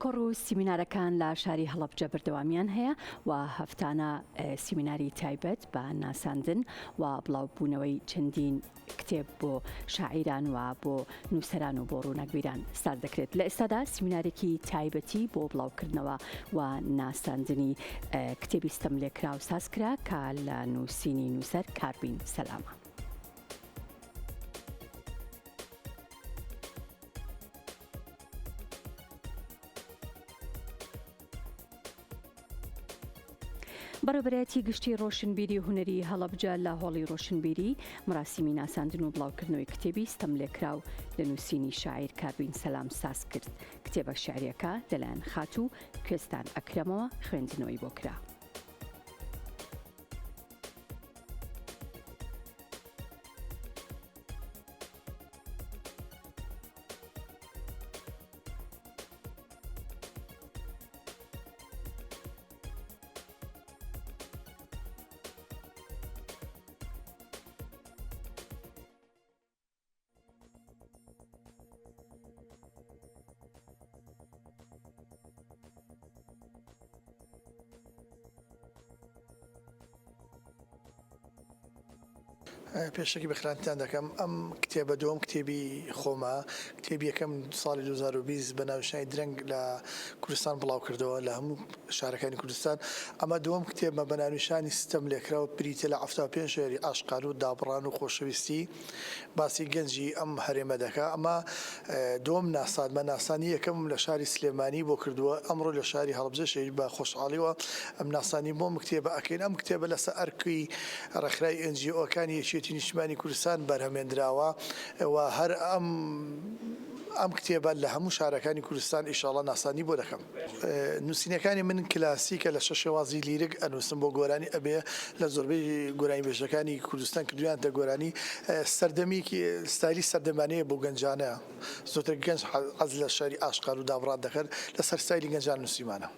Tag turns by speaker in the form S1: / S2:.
S1: کۆڕ و سیمینارەکان لە شاری هەڵەبجە بەردەوامیان هەیە و هەفتانە سیمیناری تایبەت بە ناساندن و بڵاوبوونەوەی چەندین کتێب بۆ شاعیران و بۆ نووسەران و بۆ ڕووناکبیران سار دەکرێت. لە ئێستادا سیمینارێکی تایبەتی بۆ بڵاوکردنەوە و ناساندنی کتێبی ستەم لێکرا و سازکرا کە لە نووسینی نووسەر کاربین سەلامە. بەڕێوەبەرایەتی گشتی ڕۆشنبیری هونەری هەڵەبجە لە هۆڵی ڕۆشنبیری مراسیمی ناساندن و بڵاوکردنەوەی کتێبی ستەم لێکرا و لە نووسینی شاعیر کاربین سەلام ساز کرد. کتێبە شعریەکە لەلایەن خات و کوێستان ئەکرەمەوە خوێندنەوەی بۆ کرا.
S2: پێشەکی بەخرانتیان دەکەم ئەم کتێبە دووەم کتێبی خۆمە کتێبی یەکەم ساڵی 2020 بە ناوشانی درەنگ لە کوردستان بڵاو کردەوە لە هەموو شارەکانی کوردستان. ئەمە دووەم کتێبمە بە ناوشانی ستەم لێکراوە بریتە لە 75 شێعری ئاشقار و دابڕان و خۆشەویستی باسی گەنجی ئەم هەرێمە دەکا. ئەمە دووەم ناسادمە ناسانی یەکەم لە شاری سلێمانی بۆ کردووە ئەمڕۆ لە شاری هەڵەبجە شێعری بە خۆشحاڵیەوە ئەم ناسانی بۆم کتێبە ئەکەین. ئەم کتێبە لەسەر ئەرکی ڕێکخراوی NGO-کانی یەکێتی نیشتیمانی کوردستان بەرهەمێنراوە و هەر ئەم کتێبە لە هەموو شارەکانی کوردستان ئینشاڵڵا ناسانی بۆ دەکەم. نووسینەکانی من کلاسیکە لە شێوازی لیرک ئەنووسم بۆ گۆرانی ئەبێ لە زۆربەی گۆرانی بێژەکانی کوردستان کردویانتە گۆرانی سەردەمێکی ستایلی سەردەمانەیە بۆ گەنجانەیە زۆرتر گەنج حەز لە شاری ئاشقار و دابڕان دەکەن لەسەر ستایلی گەنجان نووسیمانە.